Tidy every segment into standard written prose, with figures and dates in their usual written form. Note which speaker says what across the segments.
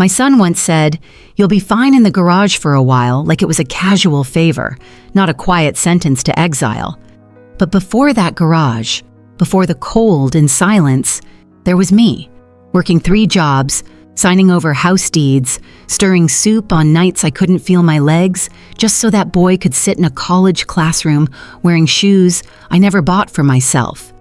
Speaker 1: My son once said, "You'll be fine in the garage for a while," like it was a casual favor, not a quiet sentence to exile. But before that garage, before the cold and silence, there was me, working 3 jobs, signing over house deeds, stirring soup on nights I couldn't feel my legs, just so that boy could sit in a college classroom wearing shoes I never bought for myself.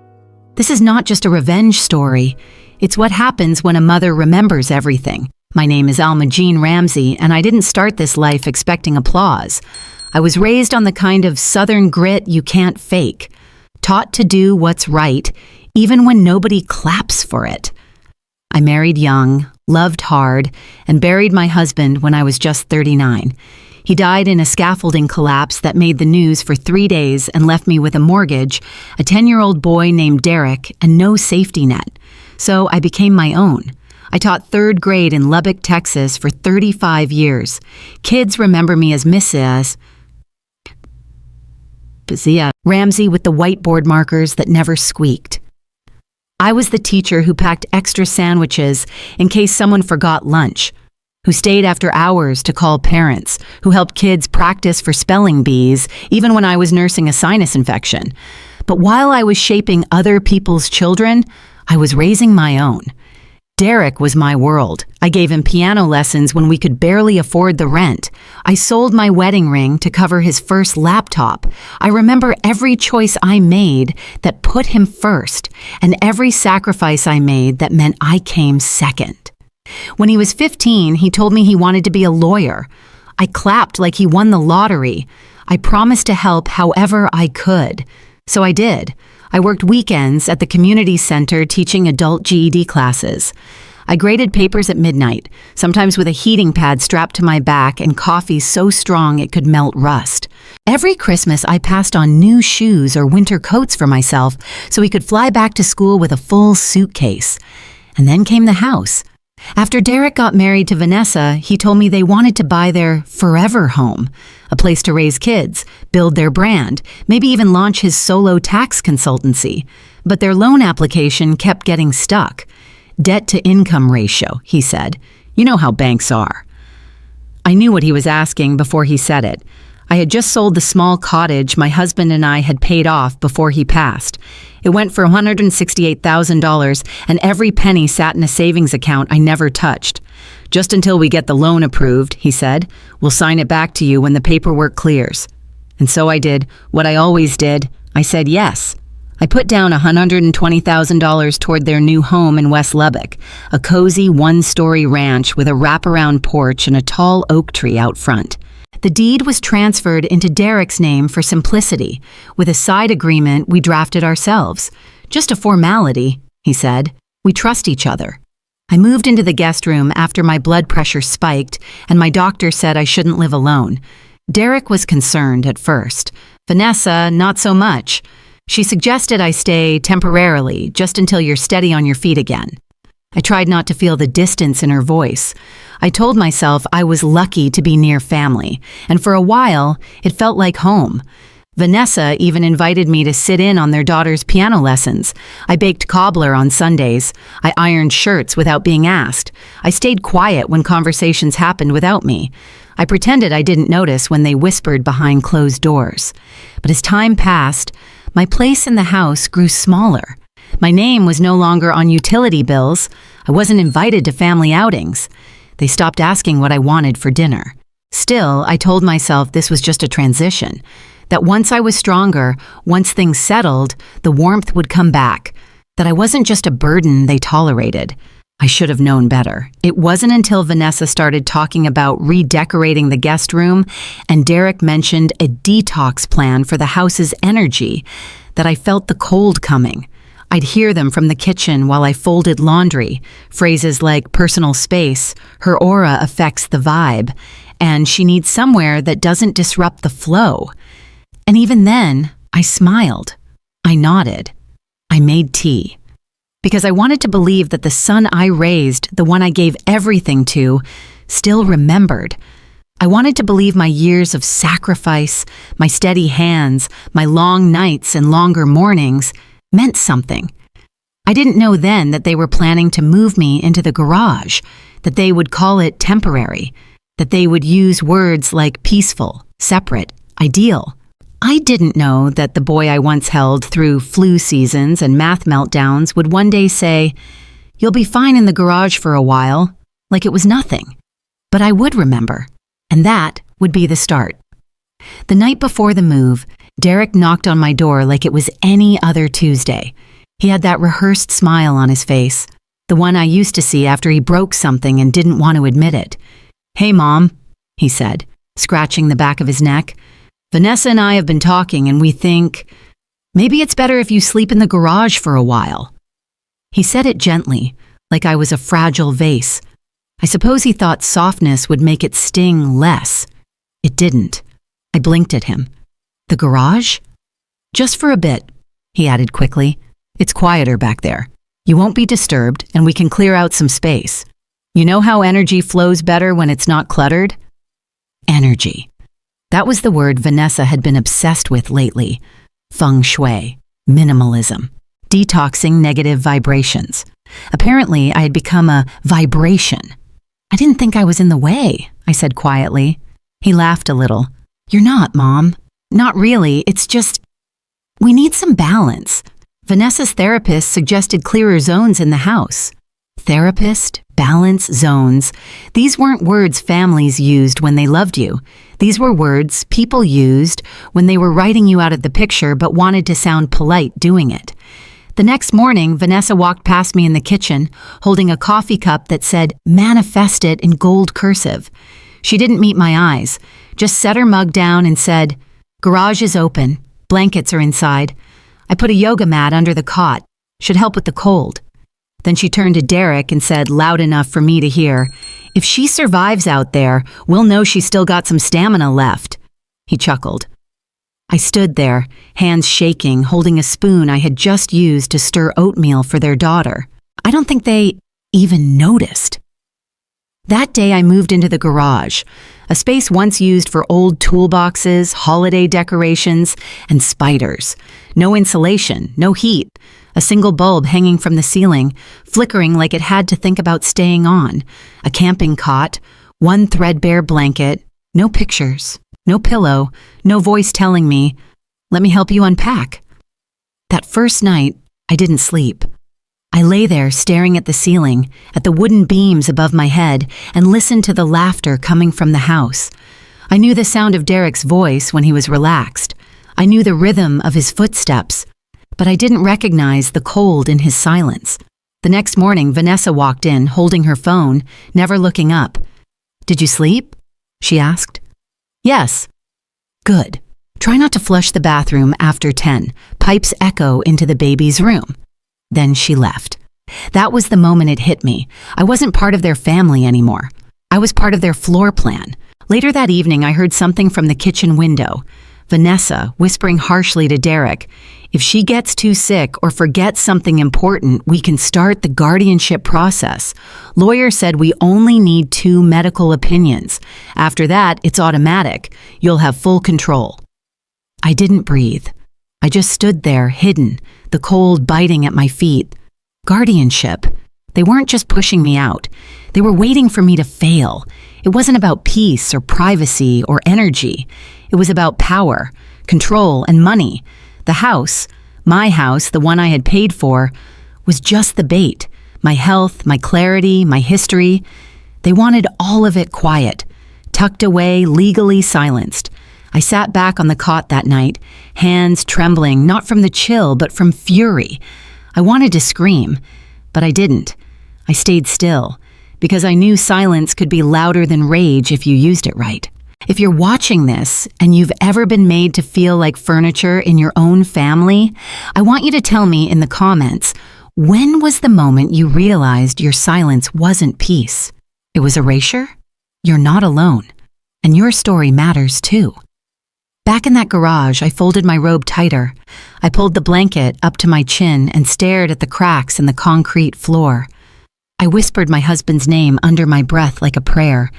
Speaker 1: This is not just a revenge story. It's what happens when a mother remembers everything. My name is Alma Jean Ramsey, and I didn't start this life expecting applause. I was raised on the kind of Southern grit you can't fake, taught to do what's right, even when nobody claps for it. I married young, loved hard, and buried my husband when I was just 39. He died in a scaffolding collapse that made the news for 3 days and left me with a mortgage, a 10-year-old boy named Derek, and no safety net. So I became my own. I taught 3rd grade in Lubbock, Texas for 35 years. Kids remember me as Mrs. Ramsey with the whiteboard markers that never squeaked. I was the teacher who packed extra sandwiches in case someone forgot lunch, who stayed after hours to call parents, who helped kids practice for spelling bees even when I was nursing a sinus infection. But while I was shaping other people's children, I was raising my own. Derek was my world. I gave him piano lessons when we could barely afford the rent. I sold my wedding ring to cover his first laptop. I remember every choice I made that put him first, and every sacrifice I made that meant I came second. When he was 15, he told me he wanted to be a lawyer. I clapped like he won the lottery. I promised to help however I could. So I did. I worked weekends at the community center teaching adult GED classes. I graded papers at midnight, sometimes with a heating pad strapped to my back and coffee so strong it could melt rust. Every Christmas, I passed on new shoes or winter coats for myself so he could fly back to school with a full suitcase. And then came the house. After Derek got married to Vanessa, he told me they wanted to buy their forever home, a place to raise kids, build their brand, maybe even launch his solo tax consultancy. But their loan application kept getting stuck. Debt-to-income ratio, he said. You know how banks are. I knew what he was asking before he said it. I had just sold the small cottage my husband and I had paid off before he passed. It went for $168,000, and every penny sat in a savings account I never touched. Just until we get the loan approved, he said. We'll sign it back to you when the paperwork clears. And so I did what I always did. I said yes. I put down $120,000 toward their new home in West Lubbock, a cozy 1-story ranch with a wraparound porch and a tall oak tree out front. The deed was transferred into Derek's name for simplicity. With a side agreement we drafted ourselves. Just a formality, he said. We trust each other. I moved into the guest room after my blood pressure spiked and my doctor said I shouldn't live alone. Derek was concerned at first. Vanessa, not so much. She suggested I stay temporarily, just until you're steady on your feet again. I tried not to feel the distance in her voice. I told myself I was lucky to be near family, and for a while, it felt like home. Vanessa even invited me to sit in on their daughter's piano lessons. I baked cobbler on Sundays. I ironed shirts without being asked. I stayed quiet when conversations happened without me. I pretended I didn't notice when they whispered behind closed doors. But as time passed, my place in the house grew smaller. My name was no longer on utility bills. I wasn't invited to family outings. They stopped asking what I wanted for dinner. Still, I told myself this was just a transition, that once I was stronger, once things settled, the warmth would come back, that I wasn't just a burden they tolerated. I should have known better. It wasn't until Vanessa started talking about redecorating the guest room and Derek mentioned a detox plan for the house's energy that I felt the cold coming. I'd hear them from the kitchen while I folded laundry, phrases like personal space, her aura affects the vibe, and she needs somewhere that doesn't disrupt the flow. And even then, I smiled. I nodded. I made tea. Because I wanted to believe that the son I raised, the one I gave everything to, still remembered. I wanted to believe my years of sacrifice, my steady hands, my long nights and longer mornings meant something. I didn't know then that they were planning to move me into the garage. that they would call it temporary, that they would use words like peaceful, separate, ideal. I didn't know that the boy I once held through flu seasons and math meltdowns would one day say, "You'll be fine in the garage for a while," like it was nothing. But I would remember, and that would be the start. The night before the move, Derek knocked on my door like it was any other Tuesday. He had that rehearsed smile on his face, the one I used to see after he broke something and didn't want to admit it. "Hey, Mom," he said, scratching the back of his neck. "Vanessa and I have been talking and we think maybe it's better if you sleep in the garage for a while." He said it gently, like I was a fragile vase. I suppose he thought softness would make it sting less. It didn't. I blinked at him. "The garage?" "Just for a bit," he added quickly. "It's quieter back there. You won't be disturbed and we can clear out some space. You know how energy flows better when it's not cluttered?" Energy. That was the word Vanessa had been obsessed with lately. Feng shui, minimalism, detoxing negative vibrations. Apparently, I had become a vibration. "I didn't think I was in the way," I said quietly. He laughed a little. "You're not, Mom. Not really. It's just, we need some balance. Vanessa's therapist suggested clearer zones in the house." Therapist, balance, zones. These weren't words families used when they loved you. These were words people used when they were writing you out of the picture but wanted to sound polite doing it. The next morning, Vanessa walked past me in the kitchen, holding a coffee cup that said, "Manifest it" in gold cursive. She didn't meet my eyes, just set her mug down and said, "Garage is open. Blankets are inside. I put a yoga mat under the cot. Should help with the cold." Then she turned to Derek and said, loud enough for me to hear, "If she survives out there, we'll know she's still got some stamina left." He chuckled. I stood there, hands shaking, holding a spoon I had just used to stir oatmeal for their daughter. I don't think they even noticed. That day I moved into the garage, a space once used for old toolboxes, holiday decorations, and spiders. No insulation, no heat, a single bulb hanging from the ceiling, flickering like it had to think about staying on, a camping cot, one threadbare blanket, no pictures, no pillow, no voice telling me, "Let me help you unpack." That first night, I didn't sleep. I lay there staring at the ceiling, at the wooden beams above my head, and listened to the laughter coming from the house. I knew the sound of Derek's voice when he was relaxed. I knew the rhythm of his footsteps, but I didn't recognize the cold in his silence. The next morning, Vanessa walked in, holding her phone, never looking up. "Did you sleep?" she asked. "Yes." "Good. Try not to flush the bathroom after 10. Pipes echo into the baby's room." Then she left. That was the moment it hit me. I wasn't part of their family anymore. I was part of their floor plan. Later that evening, I heard something from the kitchen window. Vanessa whispering harshly to Derek, "If she gets too sick or forgets something important, we can start the guardianship process. Lawyer said we only need 2 medical opinions. After that, it's automatic. You'll have full control." I didn't breathe. I just stood there, hidden, the cold biting at my feet. Guardianship. They weren't just pushing me out. They were waiting for me to fail. It wasn't about peace or privacy or energy. It was about power, control, and money. The house, my house, the one I had paid for, was just the bait. My health, my clarity, my history. They wanted all of it quiet, tucked away, legally silenced. I sat back on the cot that night, hands trembling, not from the chill, but from fury. I wanted to scream, but I didn't. I stayed still, because I knew silence could be louder than rage if you used it right. If you're watching this and you've ever been made to feel like furniture in your own family, I want you to tell me in the comments, when was the moment you realized your silence wasn't peace? It was erasure? You're not alone, and your story matters too. Back in that garage, I folded my robe tighter. I pulled the blanket up to my chin and stared at the cracks in the concrete floor. I whispered my husband's name under my breath like a prayer.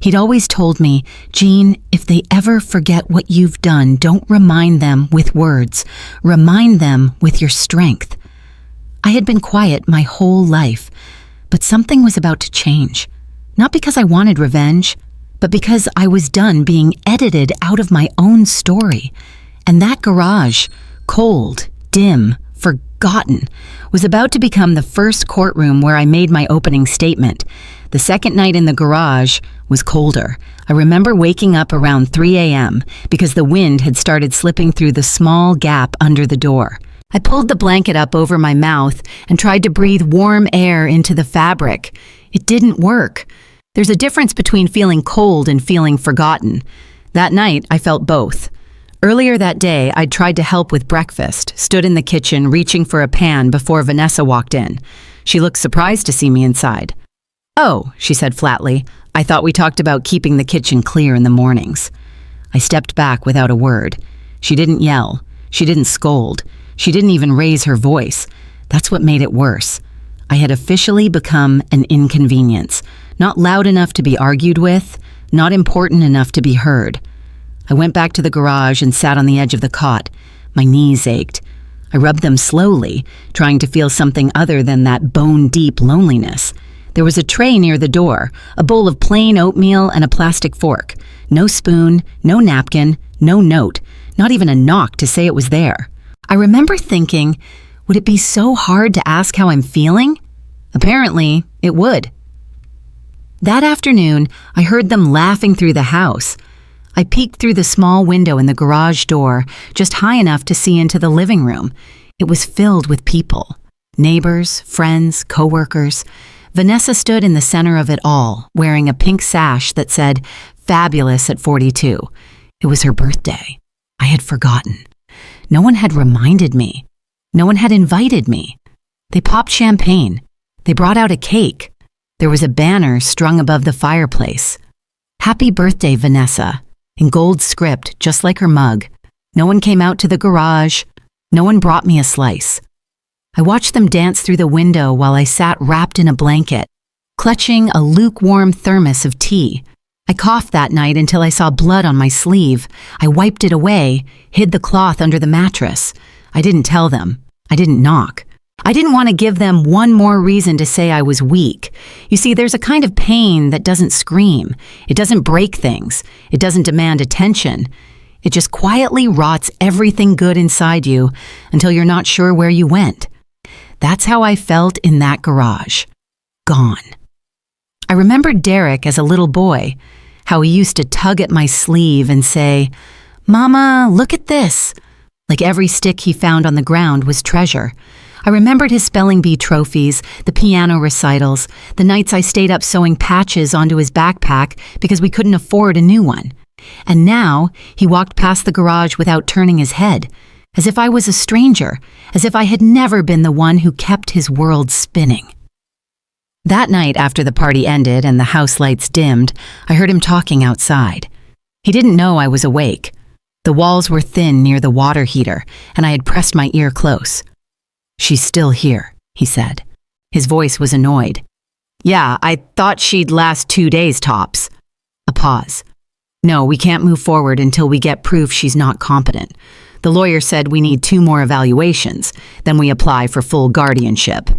Speaker 1: He'd always told me, "Jean, if they ever forget what you've done, don't remind them with words. Remind them with your strength." I had been quiet my whole life, but something was about to change. Not because I wanted revenge, but because I was done being edited out of my own story. And that garage, cold, dim, forgotten, was about to become the first courtroom where I made my opening statement. The second night in the garage was colder. I remember waking up around 3 a.m. because the wind had started slipping through the small gap under the door. I pulled the blanket up over my mouth and tried to breathe warm air into the fabric. It didn't work. There's a difference between feeling cold and feeling forgotten. That night, I felt both. Earlier that day, I'd tried to help with breakfast, stood in the kitchen reaching for a pan before Vanessa walked in. She looked surprised to see me inside. "Oh," she said flatly, "I thought we talked about keeping the kitchen clear in the mornings." I stepped back without a word. She didn't yell. She didn't scold. She didn't even raise her voice. That's what made it worse. I had officially become an inconvenience, not loud enough to be argued with, not important enough to be heard. I went back to the garage and sat on the edge of the cot. My knees ached. I rubbed them slowly, trying to feel something other than that bone-deep loneliness. There was a tray near the door, a bowl of plain oatmeal and a plastic fork. No spoon, no napkin, no note, not even a knock to say it was there. I remember thinking, would it be so hard to ask how I'm feeling? Apparently, it would. That afternoon, I heard them laughing through the house. I peeked through the small window in the garage door, just high enough to see into the living room. It was filled with people. Neighbors, friends, coworkers. Vanessa stood in the center of it all, wearing a pink sash that said, "Fabulous at 42. It was her birthday. I had forgotten. No one had reminded me. No one had invited me. They popped champagne. They brought out a cake. There was a banner strung above the fireplace. "Happy birthday, Vanessa," in gold script, just like her mug. No one came out to the garage. No one brought me a slice. I watched them dance through the window while I sat wrapped in a blanket, clutching a lukewarm thermos of tea. I coughed that night until I saw blood on my sleeve. I wiped it away, hid the cloth under the mattress. I didn't tell them. I didn't knock. I didn't want to give them one more reason to say I was weak. You see, there's a kind of pain that doesn't scream. It doesn't break things. It doesn't demand attention. It just quietly rots everything good inside you until you're not sure where you went. That's how I felt in that garage. Gone. I remembered Derek as a little boy, how he used to tug at my sleeve and say, "Mama, look at this." Like every stick he found on the ground was treasure. I remembered his spelling bee trophies, the piano recitals, the nights I stayed up sewing patches onto his backpack because we couldn't afford a new one. And now he walked past the garage without turning his head, as if I was a stranger, as if I had never been the one who kept his world spinning. That night, after the party ended and the house lights dimmed, I heard him talking outside. He didn't know I was awake. The walls were thin near the water heater, and I had pressed my ear close. "She's still here," he said. His voice was annoyed. "Yeah, I thought she'd last 2 days tops." A pause. "No, we can't move forward until we get proof she's not competent. The lawyer said we need 2 more evaluations, then we apply for full guardianship."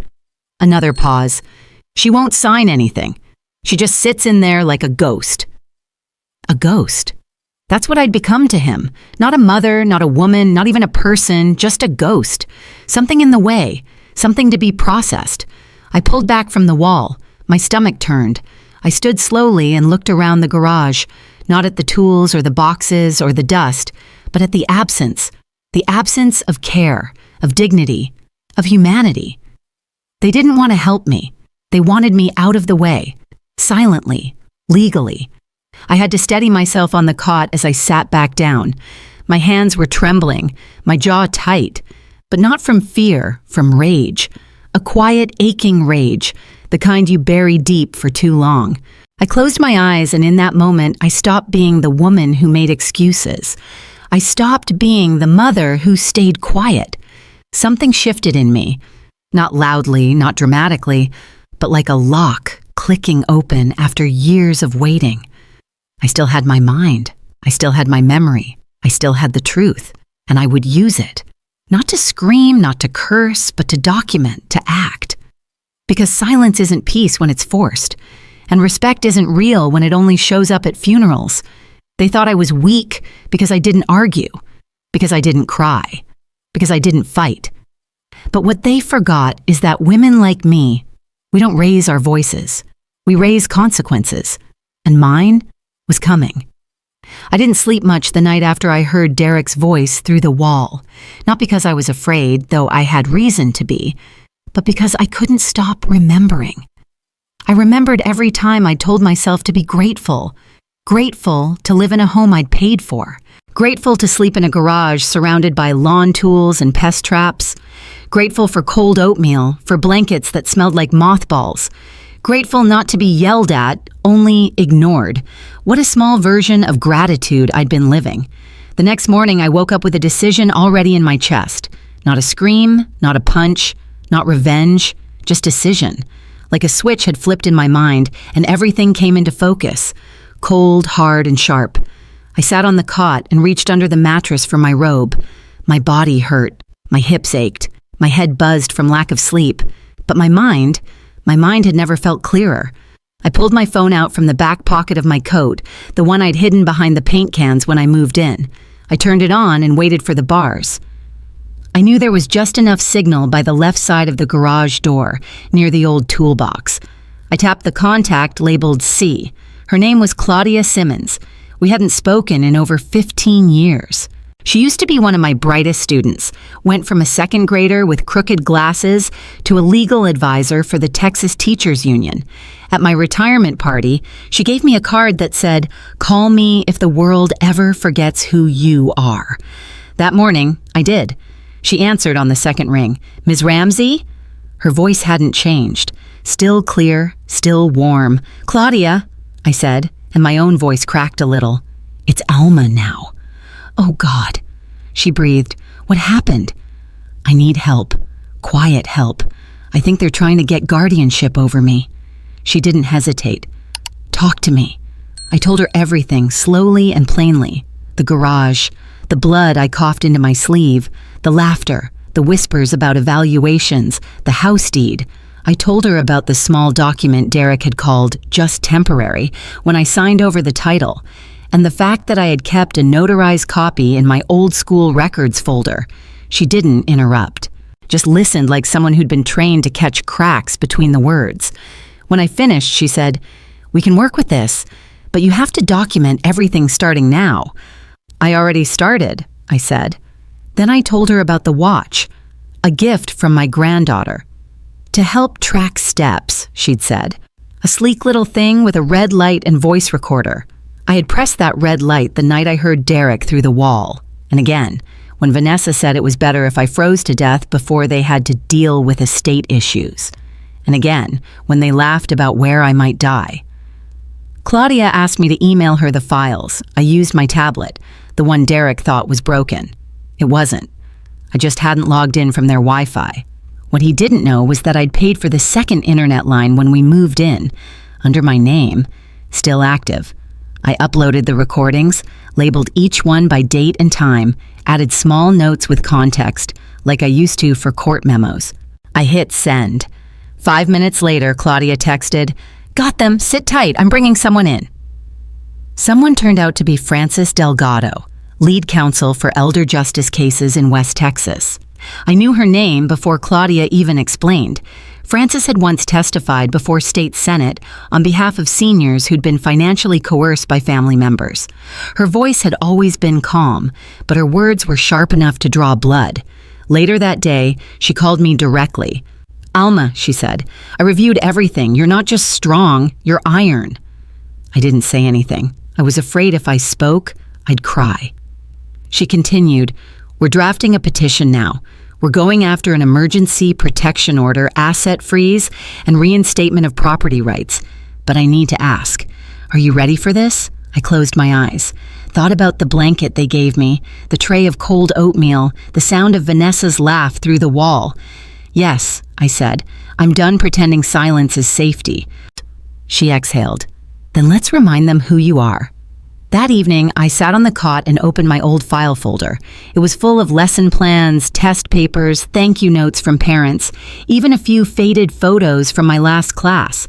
Speaker 1: Another pause. "She won't sign anything. She just sits in there like a ghost." A ghost. That's what I'd become to him. Not a mother, not a woman, not even a person, just a ghost. Something in the way, something to be processed. I pulled back from the wall. My stomach turned. I stood slowly and looked around the garage, not at the tools or the boxes or the dust, but at the absence of care, of dignity, of humanity. They didn't want to help me. They wanted me out of the way, silently, legally. I had to steady myself on the cot as I sat back down. My hands were trembling, my jaw tight, but not from fear, from rage. A quiet, aching rage, the kind you bury deep for too long. I closed my eyes, and in that moment, I stopped being the woman who made excuses. I stopped being the mother who stayed quiet. Something shifted in me, not loudly, not dramatically, but like a lock clicking open after years of waiting. I still had my mind. I still had my memory. I still had the truth, and I would use it. Not to scream, not to curse, but to document, to act. Because silence isn't peace when it's forced, And respect isn't real when it only shows up at funerals. They thought I was weak because I didn't argue, because I didn't cry, because I didn't fight. But what they forgot is that women like me, we don't raise our voices. We raise consequences. And mine was coming. I didn't sleep much the night after I heard Derek's voice through the wall, not because I was afraid, though I had reason to be, but because I couldn't stop remembering. I remembered every time I told myself to be grateful to live in a home I'd paid for, grateful to sleep in a garage surrounded by lawn tools and pest traps, grateful for cold oatmeal, for blankets that smelled like mothballs, grateful not to be yelled at, only ignored. What a small version of gratitude I'd been living. The next morning, I woke up with a decision already in my chest. Not a scream, not a punch, not revenge, just decision. Like a switch had flipped in my mind, and everything came into focus. Cold, hard, and sharp. I sat on the cot and reached under the mattress for my robe. My body hurt. My hips ached. My head buzzed from lack of sleep. But my mind had never felt clearer. I pulled my phone out from the back pocket of my coat, the one I'd hidden behind the paint cans when I moved in. I turned it on and waited for the bars. I knew there was just enough signal by the left side of the garage door, near the old toolbox. I tapped the contact labeled C. Her name was Claudia Simmons. We hadn't spoken in over 15 years. She used to be one of my brightest students, went from a second grader with crooked glasses to a legal advisor for the Texas Teachers Union. At my retirement party, she gave me a card that said, "Call me if the world ever forgets who you are." That morning, I did. She answered on the second ring. "Ms. Ramsey?" Her voice hadn't changed. Still clear, still warm. "Claudia," I said, and my own voice cracked a little. "It's Alma now." "Oh, God," she breathed. "What happened?" "I need help. Quiet help. I think they're trying to get guardianship over me." She didn't hesitate. "Talk to me." I told her everything, slowly and plainly. The garage, the blood I coughed into my sleeve, the laughter, the whispers about evaluations, the house deed. I told her about the small document Derek had called just temporary when I signed over the title, and the fact that I had kept a notarized copy in my old school records folder. She didn't interrupt, just listened like someone who'd been trained to catch cracks between the words. When I finished, she said, "We can work with this, but you have to document everything starting now." "I already started," I said. Then I told her about the watch, a gift from my granddaughter. "To help track steps," she'd said. A sleek little thing with a red light and voice recorder. I had pressed that red light the night I heard Derek through the wall. And again, when Vanessa said it was better if I froze to death before they had to deal with estate issues. And again, when they laughed about where I might die. Claudia asked me to email her the files. I used my tablet, the one Derek thought was broken. It wasn't. I just hadn't logged in from their Wi-Fi. What he didn't know was that I'd paid for the second internet line when we moved in, under my name, still active. I uploaded the recordings, labeled each one by date and time, added small notes with context, like I used to for court memos. I hit send. 5 minutes later, Claudia texted, "Got them, sit tight, I'm bringing someone in." Someone turned out to be Frances Delgado, lead counsel for elder justice cases in West Texas. I knew her name before Claudia even explained. Frances had once testified before state senate on behalf of seniors who'd been financially coerced by family members. Her voice had always been calm, but her words were sharp enough to draw blood. Later that day, she called me directly. "Alma," she said, "I reviewed everything. You're not just strong, you're iron." I didn't say anything. I was afraid if I spoke, I'd cry. She continued, "We're drafting a petition now. We're going after an emergency protection order, asset freeze, and reinstatement of property rights. But I need to ask, are you ready for this?" I closed my eyes, thought about the blanket they gave me, the tray of cold oatmeal, the sound of Vanessa's laugh through the wall. "Yes," I said. "I'm done pretending silence is safety." She exhaled. "Then let's remind them who you are." That evening, I sat on the cot and opened my old file folder. It was full of lesson plans, test papers, thank you notes from parents, even a few faded photos from my last class.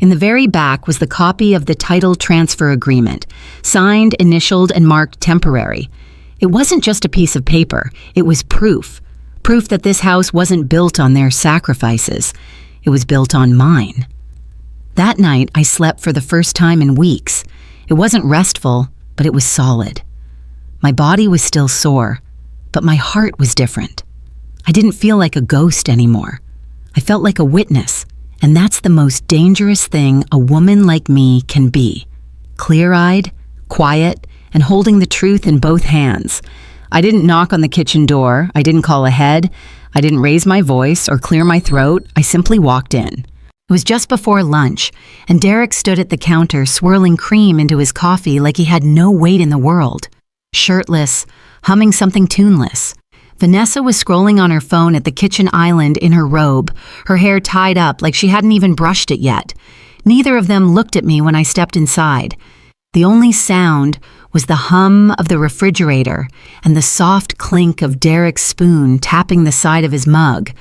Speaker 1: In the very back was the copy of the title transfer agreement, signed, initialed, and marked temporary. It wasn't just a piece of paper, it was proof. Proof that this house wasn't built on their sacrifices. It was built on mine. That night, I slept for the first time in weeks. It wasn't restful, but it was solid. My body was still sore, but my heart was different. I didn't feel like a ghost anymore. I felt like a witness, and that's the most dangerous thing a woman like me can be. Clear-eyed, quiet, and holding the truth in both hands. I didn't knock on the kitchen door. I didn't call ahead. I didn't raise my voice or clear my throat. I simply walked in. It was just before lunch, and Derek stood at the counter swirling cream into his coffee like he had no weight in the world. Shirtless, humming something tuneless. Vanessa was scrolling on her phone at the kitchen island in her robe, her hair tied up like she hadn't even brushed it yet. Neither of them looked at me when I stepped inside. The only sound was the hum of the refrigerator and the soft clink of Derek's spoon tapping the side of his mug.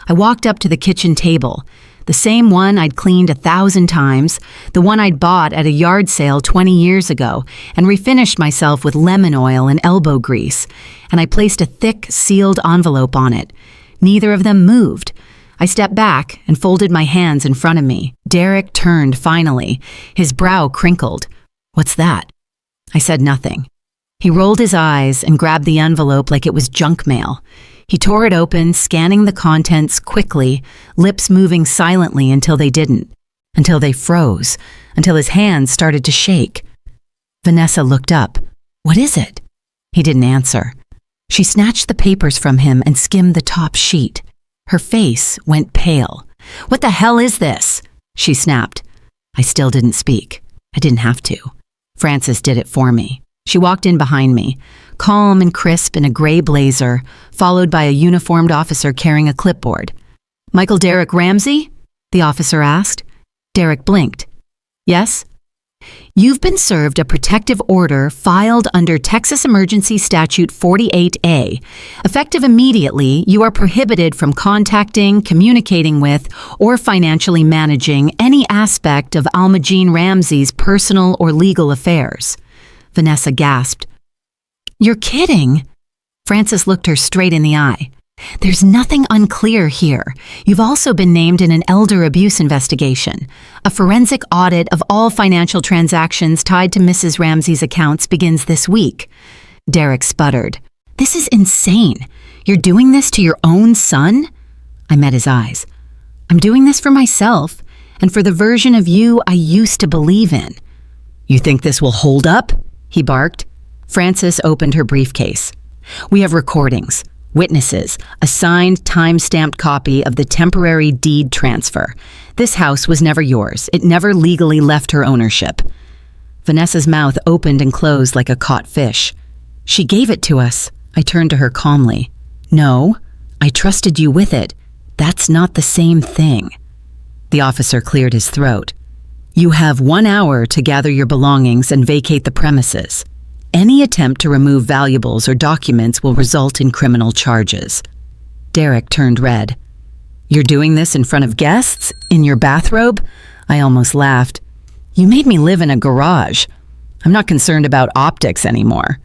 Speaker 1: I walked up to the kitchen table, the same one I'd cleaned 1,000 times, the one I'd bought at a yard sale 20 years ago, and refinished myself with lemon oil and elbow grease, and I placed a thick, sealed envelope on it. Neither of them moved. I stepped back and folded my hands in front of me. Derek turned finally. His brow crinkled. "What's that?" I said nothing. He rolled his eyes and grabbed the envelope like it was junk mail. He tore it open, scanning the contents quickly, lips moving silently until they didn't, until they froze, until his hands started to shake. Vanessa looked up. "What is it?" He didn't answer. She snatched the papers from him and skimmed the top sheet. Her face went pale. "What the hell is this?" she snapped. I still didn't speak. I didn't have to. Frances did it for me. She walked in behind me, calm and crisp in a gray blazer, followed by a uniformed officer carrying a clipboard. "Michael Derek Ramsey?" the officer asked. Derek blinked. "Yes?" "You've been served a protective order filed under Texas Emergency Statute 48A. Effective immediately, you are prohibited from contacting, communicating with, or financially managing any aspect of Alma Jean Ramsey's personal or legal affairs." Vanessa gasped. "You're kidding." Frances looked her straight in the eye. "There's nothing unclear here. You've also been named in an elder abuse investigation. A forensic audit of all financial transactions tied to Mrs. Ramsey's accounts begins this week." Derek sputtered. "This is insane. You're doing this to your own son?" I met his eyes. "I'm doing this for myself and for the version of you I used to believe in." "You think this will hold up?" he barked. Frances opened her briefcase. "We have recordings, witnesses, a signed, time-stamped copy of the temporary deed transfer. This house was never yours. It never legally left her ownership." Vanessa's mouth opened and closed like a caught fish. "She gave it to us." I turned to her calmly. "No, I trusted you with it. That's not the same thing." The officer cleared his throat. "You have 1 hour to gather your belongings and vacate the premises. Any attempt to remove valuables or documents will result in criminal charges." Derek turned red. "You're doing this in front of guests? In your bathrobe?" I almost laughed. "You made me live in a garage. I'm not concerned about optics anymore."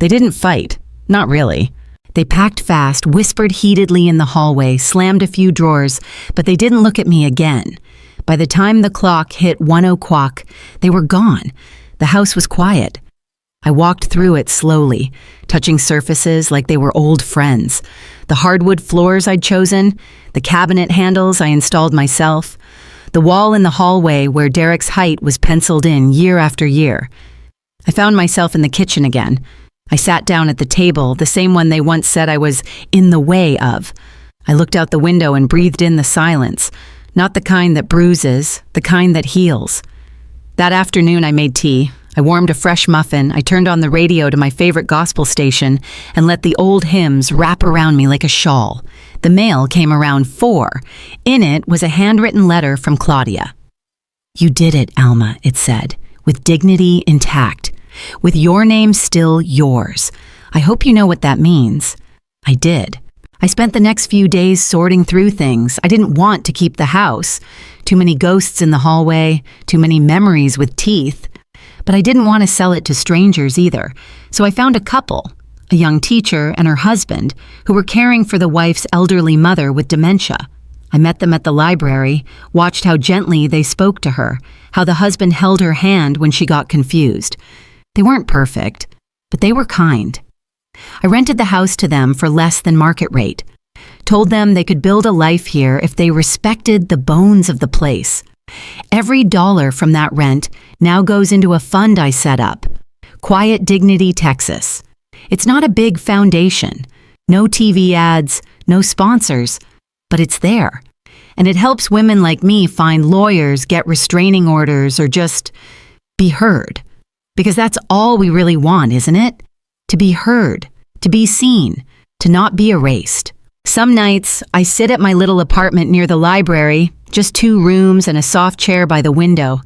Speaker 1: They didn't fight. Not really. They packed fast, whispered heatedly in the hallway, slammed a few drawers, but they didn't look at me again. By the time the clock hit 1:00, they were gone. The house was quiet. I walked through it slowly, touching surfaces like they were old friends. The hardwood floors I'd chosen, the cabinet handles I installed myself, the wall in the hallway where Derek's height was penciled in year after year. I found myself in the kitchen again. I sat down at the table, the same one they once said I was in the way of. I looked out the window and breathed in the silence. Not the kind that bruises, the kind that heals. That afternoon I made tea. I warmed a fresh muffin. I turned on the radio to my favorite gospel station and let the old hymns wrap around me like a shawl. The mail came around 4. In it was a handwritten letter from Claudia. "You did it, Alma," it said, with dignity intact, with your name still yours. I hope you know what that means. I did. I spent the next few days sorting through things. I didn't want to keep the house. too many ghosts in the hallway, too many memories with teeth. But I didn't want to sell it to strangers either, so I found a couple, a young teacher and her husband, who were caring for the wife's elderly mother with dementia. I met them at the library, watched how gently they spoke to her, how the husband held her hand when she got confused. They weren't perfect, but they were kind. I rented the house to them for less than market rate, told them they could build a life here if they respected the bones of the place. Every dollar from that rent now goes into a fund I set up, Quiet Dignity Texas. It's not a big foundation, no TV ads, no sponsors, but it's there. And it helps women like me find lawyers, get restraining orders, or just be heard. Because that's all we really want, isn't it? To be heard, to be seen, to not be erased. Some nights, I sit at my little apartment near the library, just 2 rooms and a soft chair by the window,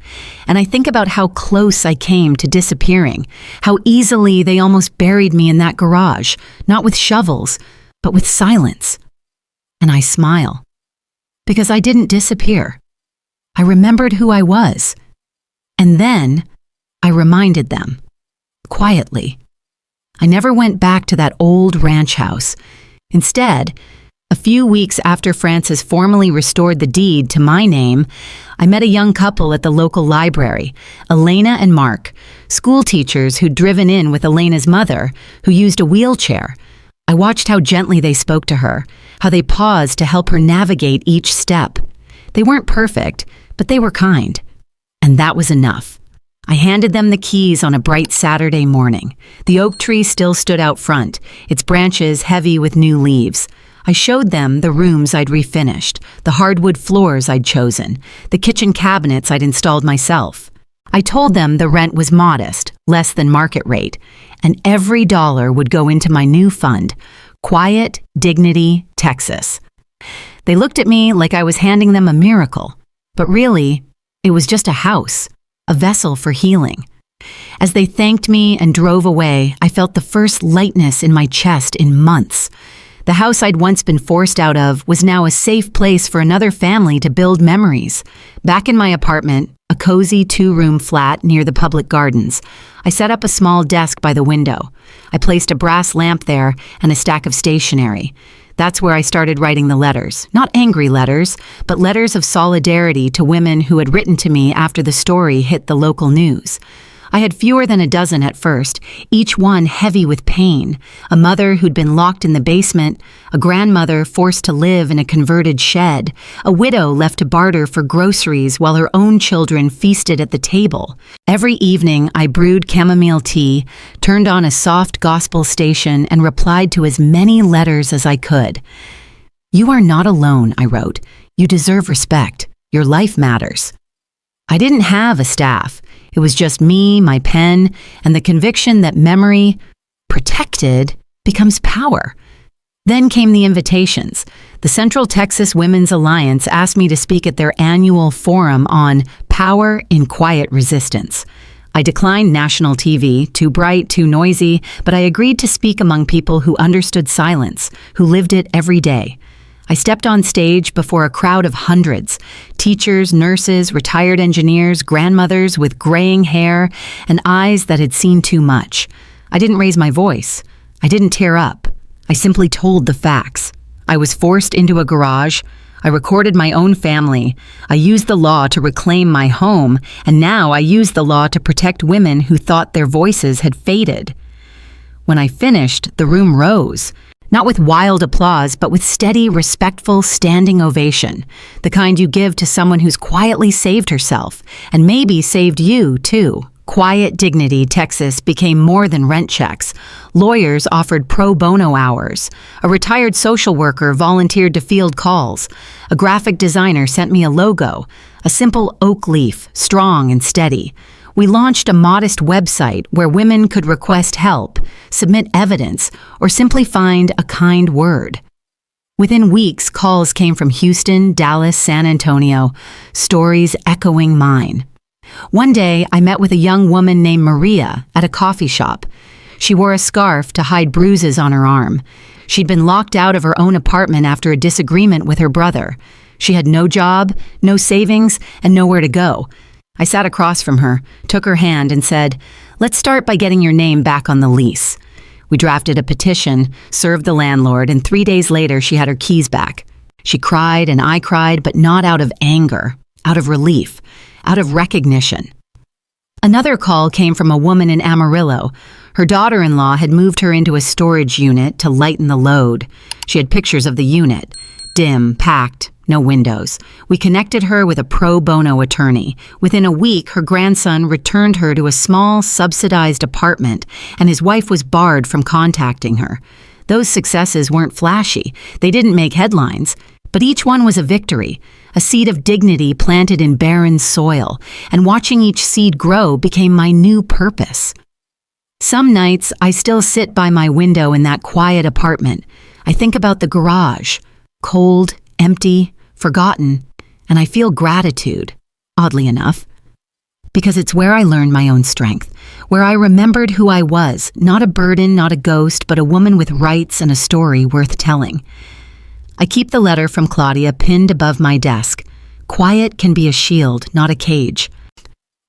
Speaker 1: and I think about how close I came to disappearing, how easily they almost buried me in that garage, not with shovels, but with silence. And I smile, because I didn't disappear. I remembered who I was. And then I reminded them, quietly. I never went back to that old ranch house. Instead, a few weeks after Francis formally restored the deed to my name, I met a young couple at the local library, Elena and Mark, school teachers who'd driven in with Elena's mother, who used a wheelchair. I watched how gently they spoke to her, how they paused to help her navigate each step. They weren't perfect, but they were kind. And that was enough. I handed them the keys on a bright Saturday morning. The oak tree still stood out front, its branches heavy with new leaves. I showed them the rooms I'd refinished, the hardwood floors I'd chosen, the kitchen cabinets I'd installed myself. I told them the rent was modest, less than market rate, and every dollar would go into my new fund, Quiet Dignity Texas. They looked at me like I was handing them a miracle, but really, it was just a house, a vessel for healing. As they thanked me and drove away, I felt the first lightness in my chest in months. The house I'd once been forced out of was now a safe place for another family to build memories. Back in my apartment, a cozy 2-room flat near the public gardens, I set up a small desk by the window. I placed a brass lamp there and a stack of stationery. That's where I started writing the letters. Not angry letters, but letters of solidarity to women who had written to me after the story hit the local news. I had fewer than a dozen at first, each one heavy with pain. A mother who'd been locked in the basement, a grandmother forced to live in a converted shed, a widow left to barter for groceries while her own children feasted at the table. Every evening, I brewed chamomile tea, turned on a soft gospel station, and replied to as many letters as I could. "You are not alone," I wrote. "You deserve respect. Your life matters." I didn't have a staff. It was just me, my pen, and the conviction that memory, protected, becomes power. Then came the invitations. The Central Texas Women's Alliance asked me to speak at their annual forum on power in quiet resistance. I declined national TV, too bright, too noisy, but I agreed to speak among people who understood silence, who lived it every day. I stepped on stage before a crowd of hundreds, teachers, nurses, retired engineers, grandmothers with graying hair and eyes that had seen too much. I didn't raise my voice. I didn't tear up. I simply told the facts. I was forced into a garage. I recorded my own family. I used the law to reclaim my home, and now I use the law to protect women who thought their voices had faded. When I finished, the room rose. Not with wild applause, but with steady, respectful, standing ovation. The kind you give to someone who's quietly saved herself, and maybe saved you, too. Quiet Dignity Texas became more than rent checks. Lawyers offered pro bono hours. A retired social worker volunteered to field calls. A graphic designer sent me a logo, a simple oak leaf, strong and steady. We launched a modest website where women could request help, submit evidence, or simply find a kind word. Within weeks, calls came from Houston, Dallas, San Antonio, stories echoing mine. One day, I met with a young woman named Maria at a coffee shop. She wore a scarf to hide bruises on her arm. She'd been locked out of her own apartment after a disagreement with her brother. She had no job, no savings, and nowhere to go. I sat across from her, took her hand, and said, "Let's start by getting your name back on the lease." We drafted a petition, served the landlord, and 3 days later she had her keys back. She cried and I cried, but not out of anger, out of relief, out of recognition. Another call came from a woman in Amarillo. Her daughter-in-law had moved her into a storage unit to lighten the load. She had pictures of the unit. Dim, packed, no windows. We connected her with a pro bono attorney. Within a week, her grandson returned her to a small, subsidized apartment, and his wife was barred from contacting her. Those successes weren't flashy. They didn't make headlines. But each one was a victory, a seed of dignity planted in barren soil, and watching each seed grow became my new purpose. Some nights, I still sit by my window in that quiet apartment. I think about the garage, cold, empty, forgotten, and I feel gratitude, oddly enough, because it's where I learned my own strength, where I remembered who I was, not a burden, not a ghost, but a woman with rights and a story worth telling. I keep the letter from Claudia pinned above my desk. Quiet can be a shield, not a cage.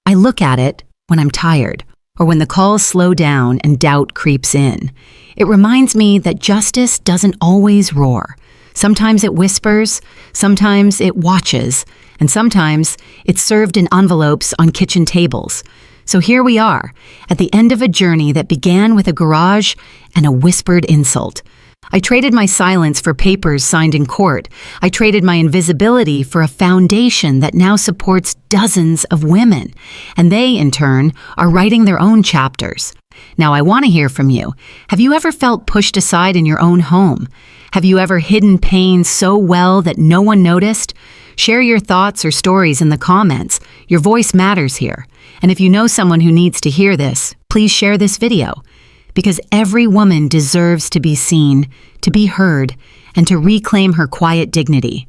Speaker 1: I look at it when I'm tired, or when the calls slow down and doubt creeps in. It reminds me that justice doesn't always roar. Sometimes it whispers, sometimes it watches, and sometimes it's served in envelopes on kitchen tables. So here we are, at the end of a journey that began with a garage and a whispered insult. I traded my silence for papers signed in court. I traded my invisibility for a foundation that now supports dozens of women, and they, in turn, are writing their own chapters. Now, I want to hear from you. Have you ever felt pushed aside in your own home? Have you ever hidden pain so well that no one noticed? Share your thoughts or stories in the comments. Your voice matters here. And if you know someone who needs to hear this, please share this video. Because every woman deserves to be seen, to be heard, and to reclaim her quiet dignity.